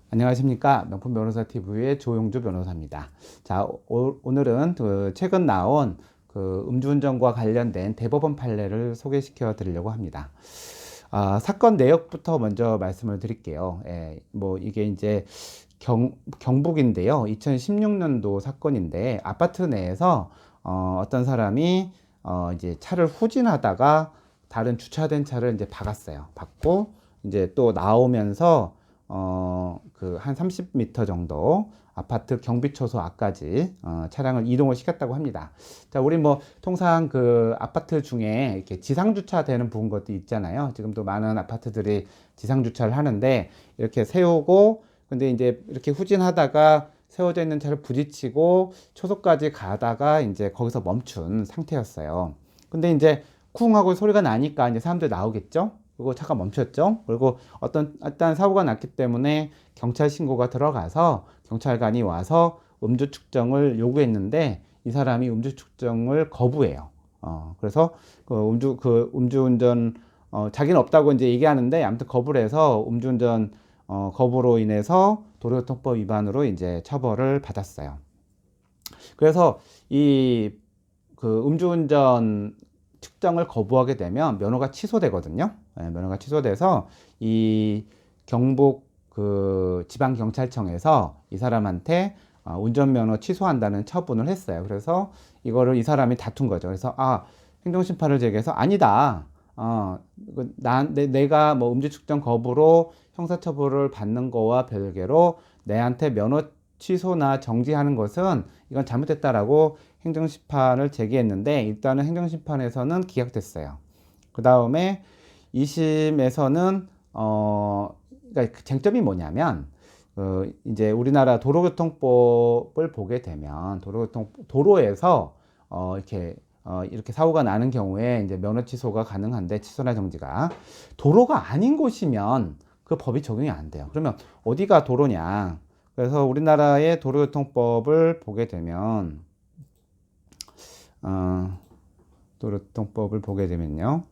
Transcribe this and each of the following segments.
안녕하십니까. 명품 변호사 TV의 조용주 변호사입니다. 자, 오늘은 최근 나온 음주운전과 관련된 대법원 판례를 소개시켜 드리려고 합니다. 사건 내역부터 먼저 말씀을 드릴게요. 이게 이제 경북인데요. 2016년도 사건인데 아파트 내에서 어떤 사람이 이제 차를 후진하다가 다른 주차된 차를 이제 박았어요. 박고 이제 또 나오면서 한 30m 정도 아파트 경비초소 앞까지 차량을 이동을 시켰다고 합니다. 자, 우리 통상 아파트 중에 이렇게 지상주차 되는 부분 것도 있잖아요. 지금도 많은 아파트들이 지상주차를 하는데 이렇게 세우고 근데 이제 이렇게 후진하다가 세워져 있는 차를 부딪히고 초소까지 가다가 이제 거기서 멈춘 상태였어요. 근데 이제 쿵 하고 소리가 나니까 이제 사람들 나오겠죠? 그리고 차가 멈췄죠. 그리고 일단 사고가 났기 때문에 경찰 신고가 들어가서 경찰관이 와서 음주 측정을 요구했는데 이 사람이 음주 측정을 거부해요. 그래서 음주운전 자기는 없다고 이제 얘기하는데 아무튼 거부를 해서 음주운전 거부로 인해서 도로교통법 위반으로 이제 처벌을 받았어요. 그래서 음주운전 측정을 거부하게 되면 면허가 취소되거든요. 면허가 취소돼서 이 경북 지방경찰청에서 이 사람한테 운전면허 취소한다는 처분을 했어요. 그래서 이거를 이 사람이 다툰 거죠. 그래서 행정심판을 제기해서 아니다. 내가 음주 측정 거부로 형사처벌을 받는 거와 별개로 내한테 면허 취소나 정지하는 것은 이건 잘못됐다라고 행정심판을 제기했는데 일단은 행정심판에서는 기각됐어요. 그 다음에 2심에서는 그러니까 그 쟁점이 뭐냐면 이제 우리나라 도로교통법을 보게 되면 도로에서 이렇게 사고가 나는 경우에 이제 면허 취소가 가능한데 취소나 정지가 도로가 아닌 곳이면 그 법이 적용이 안 돼요. 그러면 어디가 도로냐? 그래서 우리나라의 도로교통법을 보게 되면 도로교통법을 보게 되면요.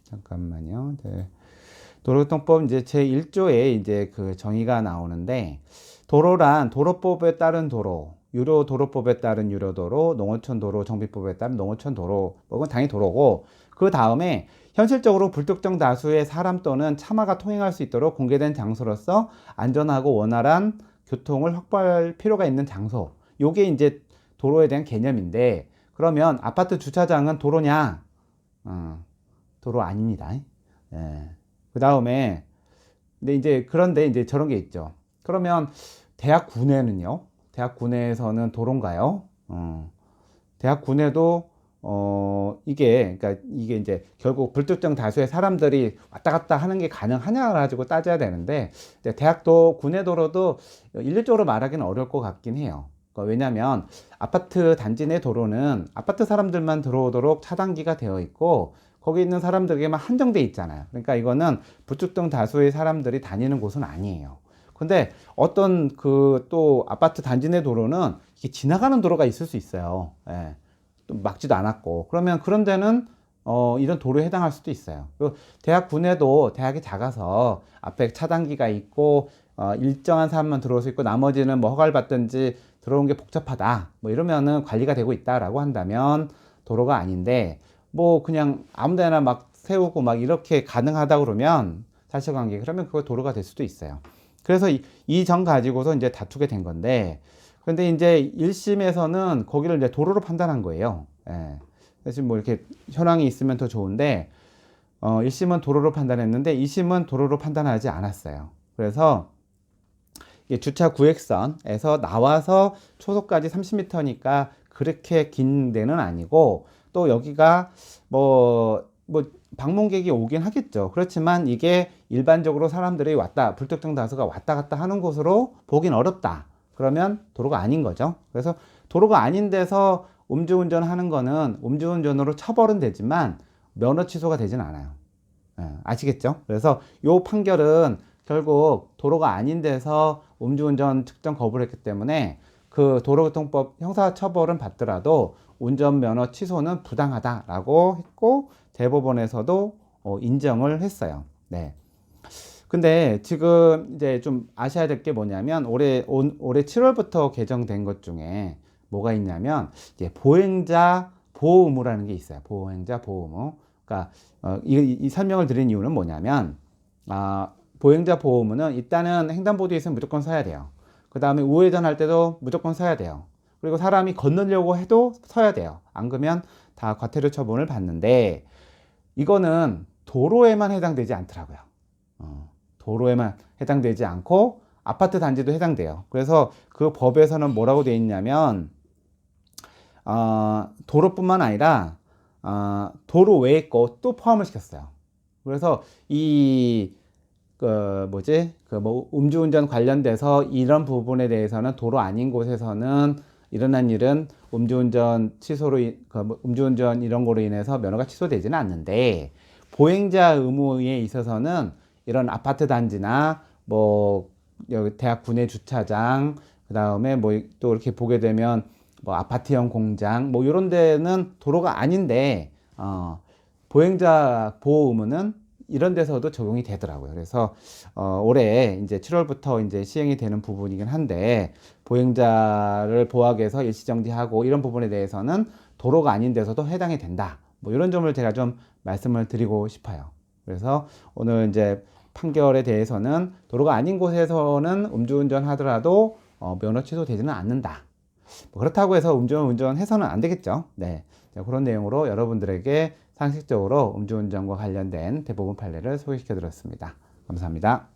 잠깐만요. 네. 도로교통법 이제 제1조에 이제 정의가 나오는데 도로란 도로법에 따른 도로, 유료도로법에 따른 유료도로, 농어촌도로 정비법에 따른 농어촌도로, 이건 당연히 도로고 그 다음에 현실적으로 불특정 다수의 사람 또는 차마가 통행할 수 있도록 공개된 장소로서 안전하고 원활한 교통을 확보할 필요가 있는 장소. 요게 이제 도로에 대한 개념인데 그러면 아파트 주차장은 도로냐? 도로 아닙니다. 예. 그 다음에 그런데 이제 저런 게 있죠. 그러면 대학 구내는요? 대학 구내에서는 도로인가요? 대학 구내도 그러니까 이게 이제 결국 불특정 다수의 사람들이 왔다 갔다 하는 게 가능하냐 가지고 따져야 되는데 대학도 구내 도로도 일률적으로 말하기는 어려울 것 같긴 해요. 왜냐하면 아파트 단지 내 도로는 아파트 사람들만 들어오도록 차단기가 되어 있고 거기 있는 사람들에게만 한정돼 있잖아요. 그러니까 이거는 불특정 다수의 사람들이 다니는 곳은 아니에요. 근데 어떤 또 아파트 단지 내 도로는 이게 지나가는 도로가 있을 수 있어요. 예. 또 막지도 않았고 그러면 그런 데는 이런 도로에 해당할 수도 있어요. 그리고 대학 구내도 대학이 작아서 앞에 차단기가 있고 일정한 사람만 들어올 수 있고 나머지는 허가를 받든지 들어온 게 복잡하다 이러면은 관리가 되고 있다라고 한다면 도로가 아닌데 그냥 아무데나 막 세우고 막 이렇게 가능하다 그러면 사실관계 그러면 그거 도로가 될 수도 있어요. 그래서 이 점 가지고서 이제 다투게 된 건데 근데 이제 1심에서는 거기를 이제 도로로 판단한 거예요. 예. 그래서 이렇게 현황이 있으면 더 좋은데 1심은 도로로 판단했는데 2심은 도로로 판단하지 않았어요. 그래서 주차 구획선에서 나와서 초소까지 30m니까 그렇게 긴 데는 아니고 또 여기가 방문객이 오긴 하겠죠. 그렇지만 이게 일반적으로 사람들이 불특정 다수가 왔다 갔다 하는 곳으로 보긴 어렵다. 그러면 도로가 아닌 거죠. 그래서 도로가 아닌 데서 음주운전 하는 거는 음주운전으로 처벌은 되지만 면허 취소가 되진 않아요. 아시겠죠? 그래서 요 판결은 결국 도로가 아닌 데서 음주운전 측정 거부를 했기 때문에 도로교통법 형사처벌은 받더라도 운전면허 취소는 부당하다라고 했고 대법원에서도 인정을 했어요. 네. 근데 지금 이제 좀 아셔야 될 게 뭐냐면 올해 7월부터 개정된 것 중에 뭐가 있냐면 이제 보행자 보호 의무라는 게 있어요. 보행자 보호 의무. 그러니까 이 설명을 드린 이유는 뭐냐면 보행자 보호 의무는 일단은 횡단보도에 있으면 무조건 서야 돼요. 그 다음에 우회전 할 때도 무조건 서야 돼요. 그리고 사람이 건너려고 해도 서야 돼요. 안 그러면 다 과태료 처분을 받는데 이거는 도로에만 해당되지 않더라고요. 도로에만 해당되지 않고 아파트 단지도 해당돼요. 그래서 그 법에서는 뭐라고 되어 있냐면 도로뿐만 아니라 도로 외의 것도 포함을 시켰어요. 그래서 음주운전 관련돼서 이런 부분에 대해서는 도로 아닌 곳에서는 일어난 일은 음주운전 음주운전 이런 거로 인해서 면허가 취소되지는 않는데 보행자 의무에 있어서는 이런 아파트 단지나 여기 대학 구내 주차장 그다음에 또 이렇게 보게 되면 아파트형 공장 이런 데는 도로가 아닌데 보행자 보호 의무는 이런 데서도 적용이 되더라고요. 그래서 올해 이제 7월부터 이제 시행이 되는 부분이긴 한데 보행자를 보호하기 위해서 일시정지하고 이런 부분에 대해서는 도로가 아닌 데서도 해당이 된다. 이런 점을 제가 좀 말씀을 드리고 싶어요. 그래서 오늘 이제 판결에 대해서는 도로가 아닌 곳에서는 음주운전 하더라도 면허 취소되지는 않는다. 그렇다고 해서 운전해서는 안 되겠죠. 네. 그런 내용으로 여러분들에게 상식적으로 음주운전과 관련된 대부분 판례를 소개시켜 드렸습니다. 감사합니다.